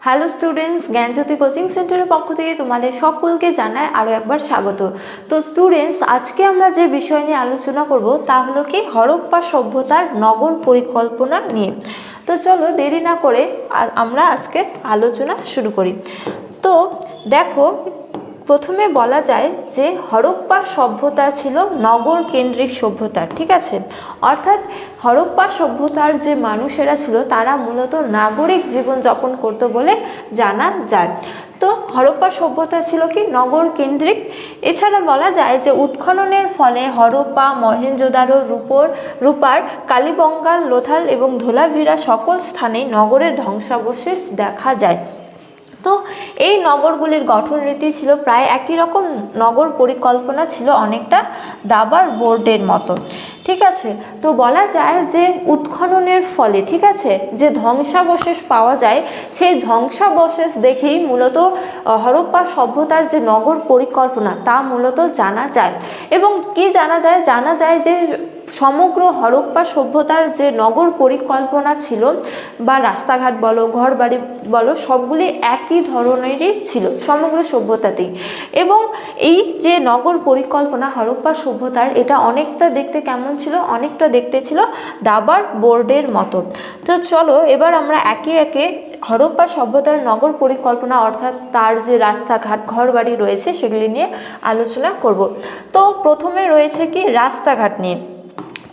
Hello students, জ্ঞানজ্যোতি coaching সেন্টারের পক্ষ থেকে তোমাদের সকলকে জানাই আরও একবার স্বাগত। তো স্টুডেন্টস, আজকে আমরা যে বিষয় নিয়ে আলোচনা করব তা হলো কি হরপ্পা সভ্যতার নগর পরিকল্পনা নিয়ে। তো চলো দেরি না করে আমরা আজকে আলোচনা শুরু করি। তো দেখো, প্রথমে বলা যায় যে হরপ্পা সভ্যতা ছিল নগর কেন্দ্রিক সভ্যতা, ঠিক আছে। অর্থাৎ হরপ্পা সভ্যতার যে মানুষেরা ছিল তারা মূলত নাগরিক জীবনযাপন করতো বলে জানা যায়। তো হরপ্পা সভ্যতা ছিল কি নগর কেন্দ্রিক। এছাড়া বলা যায় যে উৎখননের ফলে হরপ্পা, মহেঞ্জোদারো, রূপার, কালীবঙ্গাল, লোথাল এবং ধোলাভিরা সকল স্থানেই নগরের ধ্বংসাবশেষ দেখা যায়। তো এই নগরগুলির গঠন রীতি ছিল প্রায় একই রকম, নগর পরিকল্পনা ছিল অনেকটা দাবার বোর্ডের মতো, ঠিক আছে। তো বলা যায় যে উৎখননের ফলে, ঠিক আছে, যে ধ্বংসাবশেষ পাওয়া যায় সেই ধ্বংসাবশেষ দেখেই মূলত হরপ্পা সভ্যতার যে নগর পরিকল্পনা তা মূলত জানা যায়। এবং কি জানা যায় যে সমগ্র হরপ্পা সভ্যতার যে নগর পরিকল্পনা ছিল বা রাস্তাঘাট বলো, ঘরবাড়ি বলো, সবগুলি একই ধরনেরই ছিল সমগ্র সভ্যতাতেই। এবং এই যে নগর পরিকল্পনা হরপ্পা সভ্যতার, এটা অনেকটা দেখতে কেমন ছিল, অনেকটা দেখতে ছিল দাবার বোর্ডের মতো। তো চলো এবার আমরা একে একে হরপ্পা সভ্যতার নগর পরিকল্পনা অর্থাৎ তার যে রাস্তাঘাট, ঘরবাড়ি রয়েছে সেগুলি নিয়ে আলোচনা করব। তো প্রথমে রয়েছে কি রাস্তাঘাট নিয়ে।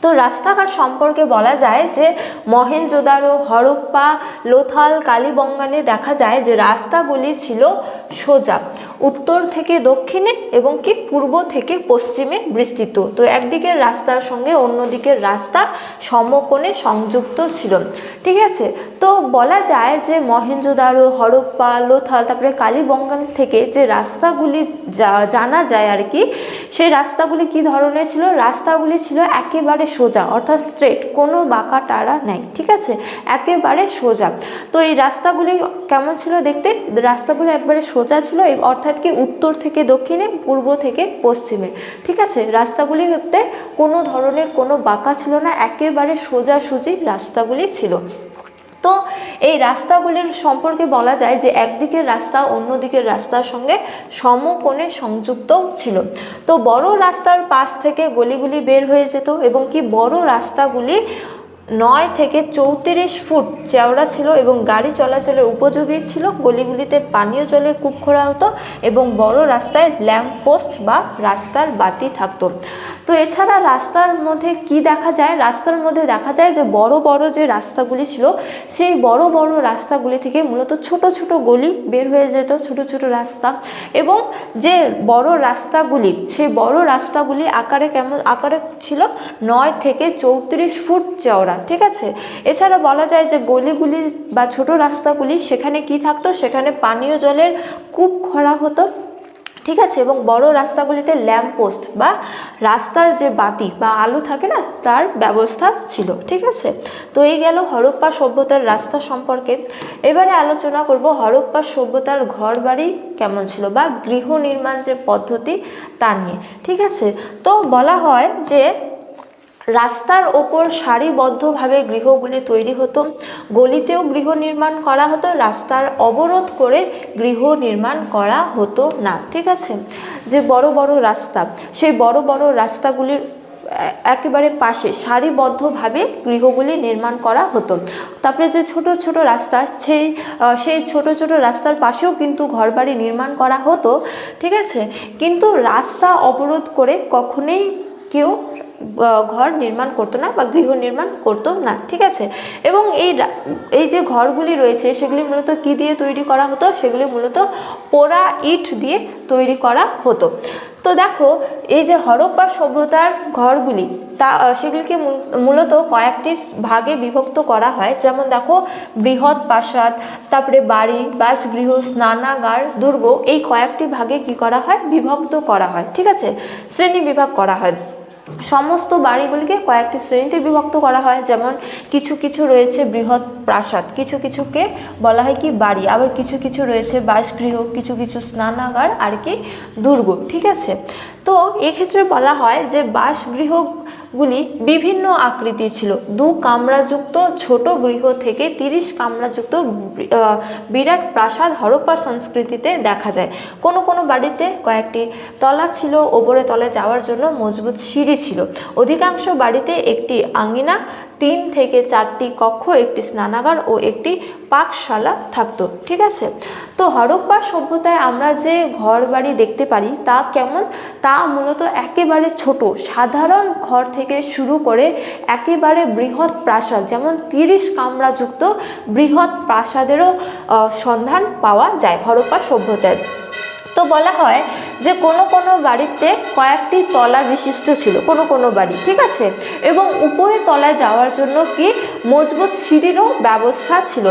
তো রাস্তাঘাট সম্পর্কে বলা যায় যে মহেঞ্জোদারো, হরপ্পা, লোথাল, কালীবঙ্গানে দেখা যায় যে রাস্তাগুলি ছিল সোজা, উত্তর থেকে দক্ষিণে এবং কি পূর্ব থেকে পশ্চিমে বিস্তৃত। তো একদিকের রাস্তার সঙ্গে অন্য দিকের রাস্তা সমকোণে সংযুক্ত ছিল, ঠিক আছে। তো বলা যায় যে মহেঞ্জোদারো, হরপ্পা, লোথাল, তারপরে কালীবঙ্গান থেকে যে রাস্তাগুলি জানা যায় আর কি, সেই রাস্তাগুলি কি ধরনের ছিল, রাস্তাগুলি ছিল একেবারে সোজা, অর্থাৎ স্ট্রেট, কোনো বাঁকা টারা নেই, ঠিক আছে, একেবারে সোজা। তো এই রাস্তাগুলি কেমন ছিল দেখতে, রাস্তাগুলি একবারে সোজা ছিল, অর্থাৎ কি উত্তর থেকে দক্ষিণে, পূর্ব থেকে পশ্চিমে, ঠিক আছে। রাস্তাগুলিতে কোনো ধরনের কোনো বাঁকা ছিল না, একেবারে সোজাসুজি রাস্তাগুলি ছিল। তো এই রাস্তাগুলির সম্পর্কে বলা যায় যে একদিকের রাস্তা অন্য দিকের রাস্তার সঙ্গে সমকোণে সংযুক্ত ছিল। তো বড় রাস্তার পাশ থেকে গলিগুলি বের হয়ে যেত এবং কি বড় রাস্তাগুলি 9 থেকে 34 ফুট চওড়া ছিল এবং গাড়ি চলাচলের উপযোগী ছিল। গলিগুলিতে পানীয় জলের কূপ খোঁড়া হতো এবং বড় রাস্তায় ল্যাম্প পোস্ট বা রাস্তার বাতি থাকতো। তো এছাড়া রাস্তার মধ্যে কি দেখা যায়, রাস্তার মধ্যে দেখা যায় যে বড় বড় যে রাস্তাগুলি ছিল সেই বড় বড় রাস্তাগুলি থেকে মূলত ছোট ছোট গলি বের হয়ে যেত, ছোট ছোট রাস্তা। এবং যে বড় রাস্তাগুলি, সেই বড় রাস্তাগুলি আকারে ছিল 9 থেকে 34 ফুট চওড়া, ঠিক আছে। এছাড়া বলা যায় যে গলিগুলি বা ছোট রাস্তাগুলি, সেখানে কি থাকতো, সেখানে পানীয় জলের কূপ খোঁড়া হতো, ঠিক আছে। এবং বড় রাস্তাগুলিতে ল্যাম্প পোস্ট বা রাস্তার যে বাতি বা আলো থাকে না, তার ব্যবস্থা ছিল, ঠিক আছে। তো এই গেল হরপ্পা সভ্যতার রাস্তা সম্পর্কে। এবারে আলোচনা করব হরপ্পা সভ্যতার ঘরবাড়ি কেমন ছিল বা গৃহ নির্মাণ যে পদ্ধতি তা নিয়ে, ঠিক আছে। তো বলা হয় যে রাস্তার ওপর সারিবদ্ধভাবে গৃহগুলি তৈরি হতো, গলিতেও গৃহ নির্মাণ করা হতো, রাস্তার অবরোধ করে গৃহ নির্মাণ করা হতো না, ঠিক আছে। যে বড় বড় রাস্তা, সেই বড় বড় রাস্তাগুলির একেবারে পাশে সারিবদ্ধভাবে গৃহগুলি নির্মাণ করা হতো। তারপরে যে ছোট ছোট রাস্তা, সেই ছোট ছোট রাস্তার পাশেও কিন্তু ঘরবাড়ি নির্মাণ করা হতো, ঠিক আছে। কিন্তু রাস্তা অবরোধ করে কখনোই কেউ ঘর নির্মাণ করতো না বা গৃহ নির্মাণ করতো না, ঠিক আছে। এবং এই যে ঘরগুলি রয়েছে সেগুলি মূলত কি দিয়ে তৈরি করা হতো, সেগুলি মূলত পোড়া ইট দিয়ে তৈরি করা হতো। তো দেখো, এই যে হরপ্পা সভ্যতার ঘরগুলি সেগুলিকে মূলত কয়েকটি ভাগে বিভক্ত করা হয়। যেমন দেখো, বৃহৎ প্রাসাদ, তারপরে বাড়ি, বাসগৃহ, স্নানাগার, দুর্গ, এই কয়েকটি ভাগে কি করা হয়, বিভক্ত করা হয়, ঠিক আছে, শ্রেণী বিভাগ করা হয়। সমস্ত বাড়িগুলিকে কয়েকটি শ্রেণীতে বিভক্ত করা হয়। যেমন কিছু কিছু রয়েছে বৃহৎ প্রাসাদ, কিছু কিছুকে বলা হয় কি বাড়ি, আবার কিছু কিছু রয়েছে বাসগৃহ, কিছু কিছু স্নানাগার আর কি দুর্গ, ঠিক আছে। তো এক্ষেত্রে বলা হয় যে বাসগৃহ গুলি বিভিন্ন আকৃতি ছিল। 2 কামরাযুক্ত ছোট গৃহ থেকে 30 কামরাযুক্ত বিরাট প্রাসাদ হরপ্পা সংস্কৃতিতে দেখা যায়। কোনো কোনো বাড়িতে কয়েকটি তলা ছিল, ওপরে তলায় যাওয়ার জন্য মজবুত সিঁড়ি ছিল। অধিকাংশ বাড়িতে একটি আঙিনা, 3 থেকে 4টি কক্ষ, একটি স্নানাগার ও একটি পাকশালা থাকতো। ঠিক আছে, তো হরপ্পা সভ্যতায় আমরা যে ঘর বাড়ি দেখতে পারি তা কেমন, তা মূলত একেবারে ছোট সাধারণ ঘর থেকে শুরু করে একেবারে বৃহৎ প্রাসাদ, যেমন 30 কামরাযুক্ত বৃহৎ প্রাসাদেরও সন্ধান পাওয়া যায় হরপ্পা সভ্যতায়। তো বলা হয় যে কোনো কোনো বাড়িতে কয়েকটি তলা বিশিষ্ট ছিল, কোনো কোনো বাড়ি, ঠিক আছে, এবং উপরে তলায় যাওয়ার জন্য কি মজবুত সিঁড়িরও ব্যবস্থা ছিল।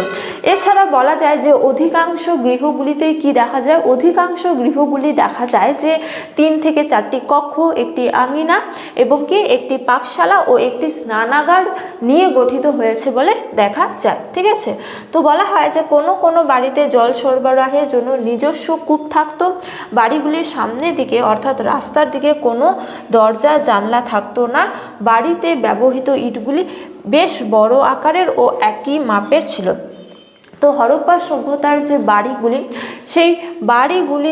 এছাড়া বলা যায় যে অধিকাংশ গৃহগুলিতে কি দেখা যায়, অধিকাংশ গৃহগুলি দেখা যায় যে 3 থেকে 4টি কক্ষ, একটি আঙিনা এবং কি একটি পাকশালা ও একটি স্নানাগার নিয়ে গঠিত হয়েছে বলে দেখা যায়। ঠিক আছে, তো বলা হয় যে কোনো কোনো বাড়িতে জল সরবরাহের জন্য নিজস্ব কূপ থাকতো। বাড়িগুলির সামনের দিকে অর্থাৎ রাস্তার দিকে কোনো দরজা জানলা থাকতো না। বাড়িতে ব্যবহৃত ইটগুলি বেশ বড় আকারের ও একই মাপের ছিল। তো হরপ্পা সভ্যতার যে বাড়িগুলি, সেই বাড়িগুলি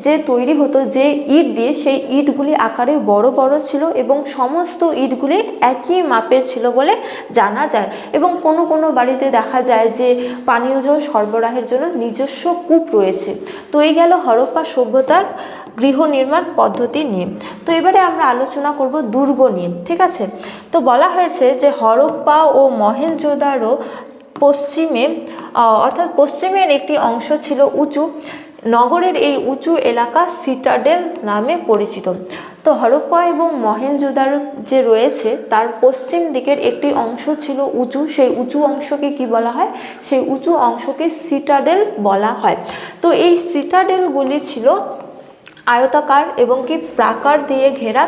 যে তৈরি হতো যে ইট দিয়ে, সেই ইটগুলি আকারে বড় বড় ছিল এবং সমস্ত ইটগুলি একই মাপের ছিল বলে জানা যায়। এবং কোনো কোনো বাড়িতে দেখা যায় যে পানীয় জল সরবরাহের জন্য নিজস্ব কূপ রয়েছে। তো এই গেল হরপ্পা সভ্যতার গৃহ নির্মাণ পদ্ধতি নিয়ে। তো এবারে আমরা আলোচনা করব দুর্গ নিয়ে। ঠিক আছে, তো বলা হয়েছে যে হরপ্পা ও মহেঞ্জোদারো পশ্চিমে অর্থাৎ পশ্চিমের একটি অংশ ছিল উঁচু। নগরের এই উঁচু এলাকা সিটাডেল নামে পরিচিত। তো হরপ্পা এবং মহেঞ্জোদারো যে রয়েছে তার পশ্চিম দিকের একটি অংশ ছিল উঁচু। সেই উঁচু অংশকে কি বলা হয়, সেই উঁচু অংশকে সিটাডেল বলা হয়। তো এই সিটাডেলগুলি ছিল আয়তাকার এবং কি প্রাকার দিয়ে ঘেরা,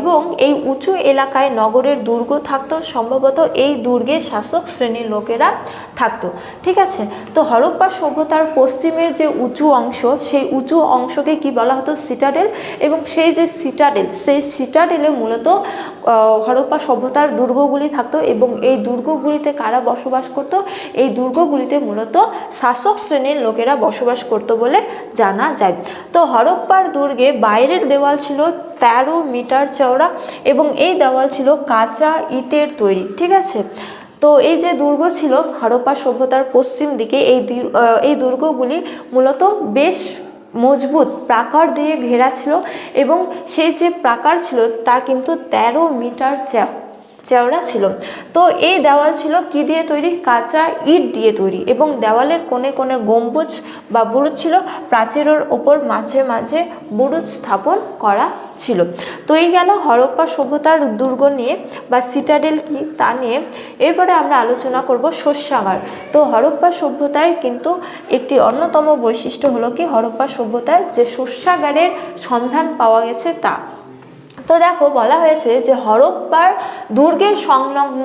এবং এই উঁচু এলাকায় নগরের দুর্গ থাকতো। সম্ভবত এই দুর্গে শাসক শ্রেণীর লোকেরা থাকতো। ঠিক আছে, তো হরপ্পা সভ্যতার পশ্চিমের যে উঁচু অংশ, সেই উঁচু অংশকে কি বলা হতো, সিটাডেল। এবং সেই যে সিটাডেল, সেই সিটাডেলে মূলত হরপ্পা সভ্যতার দুর্গগুলি থাকতো। এবং এই দুর্গগুলিতে কারা বসবাস করত, এই দুর্গগুলিতে মূলত শাসক শ্রেণীর লোকেরা বসবাস করত বলে জানা যায়। তো হরপ্পার দুর্গে বাইরের দেওয়াল ছিল 13 মিটার চওড়া এবং এই দেওয়াল ছিল কাঁচা ইটের তৈরি। ঠিক আছে, তো এই যে দুর্গ ছিল হরপ্পা সভ্যতার পশ্চিম দিকে, এই দুর্গগুলি মূলত বেশ মজবুত প্রাকার দিয়ে ঘেরা ছিল এবং সেই যে প্রাকার ছিল তা কিন্তু 13 মিটার চওড়া ছিল। তো এই দেওয়াল ছিল কি দিয়ে তৈরি, কাঁচা ইট দিয়ে তৈরি এবং দেওয়ালের কোণে কোণে গম্বুজ বা বুরুজ ছিল। প্রাচীরের ওপর মাঝে মাঝে বুরুজ স্থাপন করা ছিল। তো এই গেল হরপ্পা সভ্যতার দুর্গ নিয়ে বা সিটাডেল কি তা নিয়ে। এরপরে আমরা আলোচনা করব শস্যাগার। তো হরপ্পা সভ্যতায় কিন্তু একটি অন্যতম বৈশিষ্ট্য হলো কি, হরপ্পা সভ্যতায় যে শস্যাগারের সন্ধান পাওয়া গেছে তা। তো দেখো বলা হয়েছে যে হরপ্পার দুর্গের সংলগ্ন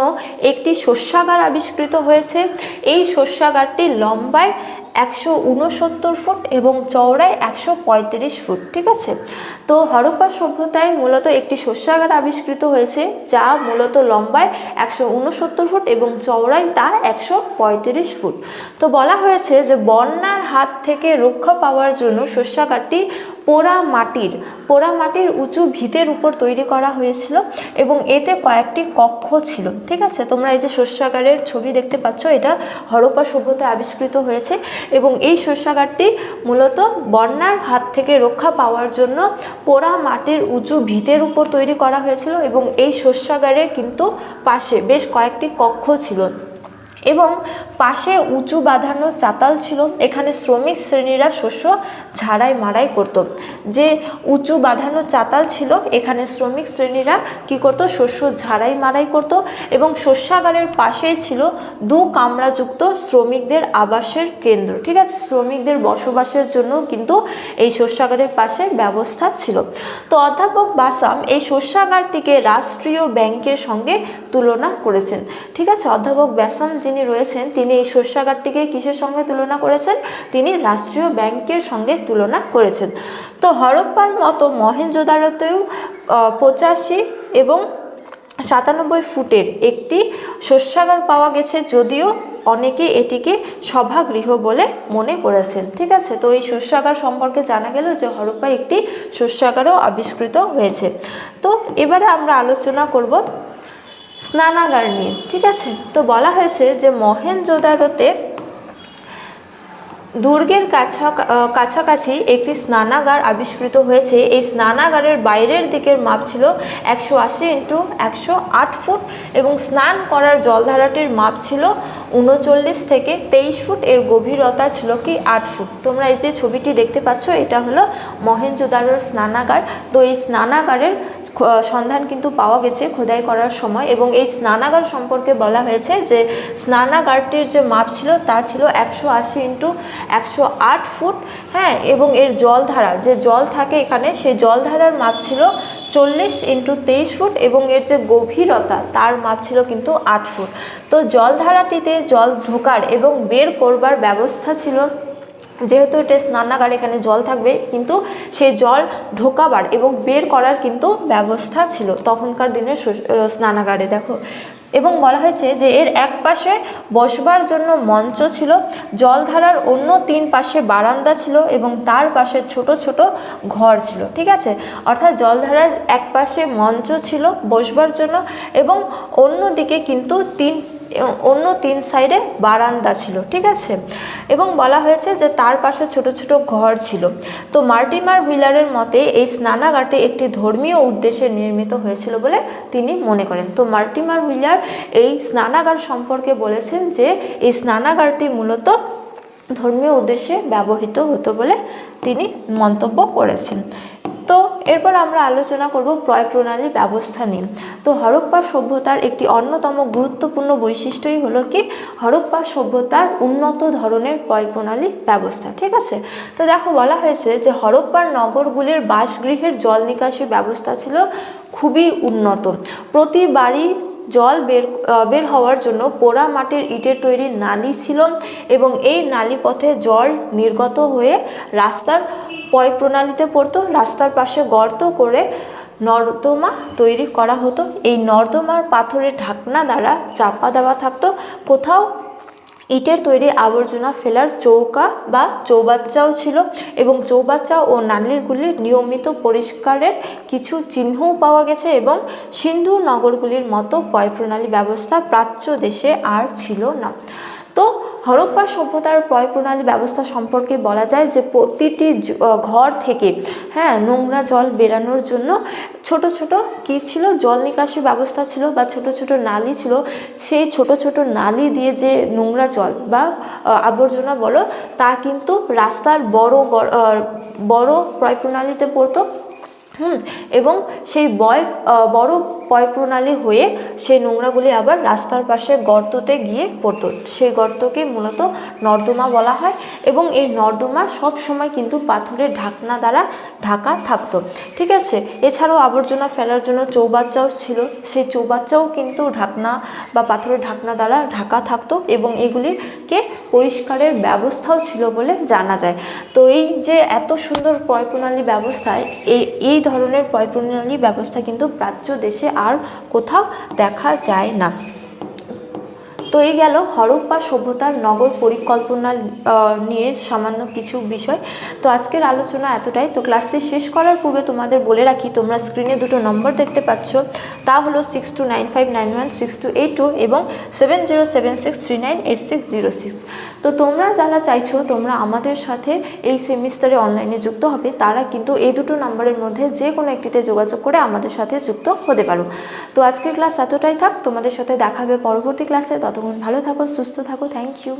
একটি শস্যাগার আবিষ্কৃত হয়েছে। এই শস্যাগারটি লম্বায় 169 ফুট এবং চওড়ায় 135 ফুট। ঠিক আছে, তো হরপ্পা সভ্যতায় মূলত একটি শস্যাগার আবিষ্কৃত হয়েছে যা মূলত লম্বায় 169 ফুট এবং চওড়ায় তা 135 ফুট। তো বলা হয়েছে যে বন্যার হাত থেকে রক্ষা পাওয়ার জন্য শস্যাগারটি পোড়া মাটির উঁচু ভিতের উপর তৈরি করা হয়েছিল এবং এতে কয়েকটি কক্ষ ছিল। ঠিক আছে, তোমরা এই যে শস্যাগারের ছবি দেখতে পাচ্ছ, এটা হরপ্পা সভ্যতায় আবিষ্কৃত হয়েছে এবং এই শস্যাগারটি মূলত বন্যার হাত থেকে রক্ষা পাওয়ার জন্য পোড়া মাটির উঁচু ভিতের উপর তৈরি করা হয়েছিল এবং এই শস্যাগারে কিন্তু পাশে বেশ কয়েকটি কক্ষ ছিল এবং পাশে উঁচু বাঁধানো চাতাল ছিল। এখানে শ্রমিক শ্রেণীরা শস্য ঝাড়াই মাড়াই করত। যে উঁচু বাঁধানো চাতাল ছিল এখানে শ্রমিক শ্রেণীরা কি করত, শস্য ঝাড়াই মাড়াই করত এবং শস্যাগারের পাশেই ছিল 2 কামরাযুক্ত শ্রমিকদের আবাসের কেন্দ্র। ঠিক আছে, শ্রমিকদের বসবাসের জন্য কিন্তু এই শস্যাগারের পাশে ব্যবস্থা ছিল। তো অধ্যাপক বাসাম এই শস্যাগারটিকে রাষ্ট্রীয় ব্যাংকের সঙ্গে তুলনা করেছেন। ঠিক আছে, অধ্যাপক বাসাম যিনি রয়েছেন তিনি এই শস্যাগারটিকে কিসের সঙ্গে তুলনা করেছেন, তিনি রাষ্ট্রীয় ব্যাংকের সঙ্গে তুলনা করেছেন। তো হরপ্পার মতো মহেঞ্জোদারোতেও 85 এবং ফুটের একটি শস্যাগার পাওয়া গেছে, যদিও অনেকে এটিকে সভাগৃহ বলে মনে করেছেন। ঠিক আছে, তো এই শস্যাগার সম্পর্কে জানা গেল যে হরপ্পায় একটি শস্যাগারও আবিষ্কৃত হয়েছে। তো এবারে আমরা আলোচনা করব স্নানাগার নিয়ে। ঠিক আছে, তো বলা হয়েছে যে মহেঞ্জোদারোতে দুর্গের কাছাকাছি একটি স্নানাগার আবিষ্কৃত হয়েছে। এই স্নানাগারের বাইরের দিকের মাপ ছিল 180 × 108 ফুট এবং স্নান করার জলধারাটির মাপ ছিল 39 থেকে 23 ফুট। এর গভীরতা ছিল কি 8 ফুট। তোমরা এই যে ছবিটি দেখতে পাচ্ছ, এটা হলো মহেঞ্জোদারোর স্নানাগার। তো এই স্নানাগারের সন্ধান কিন্তু পাওয়া গেছে খোদাই করার সময়, এবং এই স্নানাগার সম্পর্কে বলা হয়েছে যে স্নানাগারটির যে মাপ ছিল তা ছিল 180 × 108 ফুট। হ্যাঁ, এবং এর জলধারা, যে জল থাকে এখানে, সেই জলধারার মাপ ছিল 40 × 23 ফুট এবং এর যে গভীরতা তার মাপ ছিল কিন্তু 8 ফুট। তো জলধারাটিতে জল ঢোকার এবং বের করবার ব্যবস্থা ছিল। যেহেতু এটা স্নানাগার, এখানে জল থাকবে, কিন্তু সেই জল ঢোকাবার এবং বের করার কিন্তু ব্যবস্থা ছিল তখনকার দিনের স্নানাগারে। দেখো, এবং বলা হয়েছে যে এর এক পাশে বসবার জন্য মঞ্চ ছিল, জলধারার অন্য 3 পাশে বারান্দা ছিল এবং তার পাশে ছোট ছোট ঘর ছিল। ঠিক আছে, অর্থাৎ জলধারার এক পাশে মঞ্চ ছিল বসবার জন্য এবং অন্যদিকে কিন্তু অন্য 3 সাইডে বারান্দা ছিল। ঠিক আছে, এবং বলা হয়েছে যে তার পাশে ছোট ছোট ঘর ছিল। তো মার্টিমার হুইলারের মতে এই স্নানাগারটি একটি ধর্মীয় উদ্দেশ্যে নির্মিত হয়েছিল বলে তিনি মনে করেন। তো মার্টিমার হুইলার এই স্নানাগার সম্পর্কে বলেছেন যে এই স্নানাগারটি মূলত ধর্মীয় উদ্দেশ্যে ব্যবহৃত হতো বলে তিনি মন্তব্য করেছেন। তো এরপর আমরা আলোচনা করব প্রয় প্রণালী ব্যবস্থা নিয়ে। তো হরপ্পা সভ্যতার একটি অন্যতম গুরুত্বপূর্ণ বৈশিষ্ট্যই হলো কি হরপ্পা সভ্যতার উন্নত ধরনের প্রয় প্রণালী ব্যবস্থা। ঠিক আছে, তো দেখো বলা হয়েছে যে হরপ্পার নগরগুলির বাসগৃহের জল নিকাশি ব্যবস্থা ছিল খুবই উন্নত। প্রতি বাড়ি জল বের হওয়ার জন্য পোড়া মাটির ইটের তৈরি নালী ছিল এবং এই নালী পথে জল নির্গত হয়ে রাস্তার পয় প্রণালীতে পড়তো। রাস্তার পাশে গর্ত করে নর্দমা তৈরি করা হতো। এই নর্দমার পাথরের ঢাকনা দ্বারা চাপা দেওয়া থাকতো। কোথাও ইটের তৈরি আবর্জনা ফেলার চৌকা বা চৌবাচ্চাও ছিল এবং চৌবাচ্চা ও নালীগুলির নিয়মিত পরিষ্কারের কিছু চিহ্নও পাওয়া গেছে এবং সিন্ধু নগরগুলির মতো পয় প্রণালী ব্যবস্থা প্রাচ্য দেশে আর ছিল না। তো হরপ্পা সভ্যতার প্রয় প্রণালী ব্যবস্থা সম্পর্কে বলা যায় যে প্রতিটি ঘর থেকে নোংরা জল বেরানোর জন্য ছোট ছোট কি ছিল, জল নিকাশি ব্যবস্থা ছিল বা ছোট ছোট নালী ছিল। সেই ছোট ছোট নালী দিয়ে যে নোংরা জল বা আবর্জনা বলো তা কিন্তু রাস্তার বড় প্রয় প্রণালীতে পড়তো। এবং সেই বড় পয় প্রণালী হয়ে সেই নোংরাগুলি আবার রাস্তার পাশে গর্ততে গিয়ে পড়তো। সেই গর্তকে মূলত নর্দমা বলা হয় এবং এই নর্দমা সব সময় কিন্তু পাথরের ঢাকনা দ্বারা ঢাকা থাকতো। ঠিক আছে, এছাড়াও আবর্জনা ফেলার জন্য চৌবাচ্চাও ছিল। সেই চৌবাচ্চাও কিন্তু ঢাকনা বা পাথরের ঢাকনা দ্বারা ঢাকা থাকতো এবং এগুলিকে পরিষ্কারের ব্যবস্থাও ছিল বলে জানা যায়। তো এই যে এত সুন্দর পয় প্রণালী ব্যবস্থায় এই ধরনের পয় প্রণালী ব্যবস্থা কিন্তু প্রাচ্য দেশে আর কোথাও দেখা যায় না। তো এই গেল হরপ্পা সভ্যতার নগর পরিকল্পনা নিয়ে সামান্য কিছু বিষয়। তো আজকের আলোচনা এতটাই। তো ক্লাসটি শেষ করার পূর্বে তোমাদের বলে রাখি, তোমরা স্ক্রিনে দুটো নম্বর দেখতে পাচ্ছ, তা হলো 6295916282 এবং 7076398606। তো তোমরা যারা চাইছো তোমরা আমাদের সাথে এই সেমিস্টারে অনলাইনে যুক্ত হবে, তারা কিন্তু এই দুটো নম্বরের মধ্যে যে কোনো একটিতে যোগাযোগ করে আমাদের সাথে যুক্ত হতে পারো। তো আজকের ক্লাস এতটাই থাক, তোমাদের সাথে দেখা হবে পরবর্তী ক্লাসে। ততক্ষণ ভালো থাকো, সুস্থ থাকো। Thank you.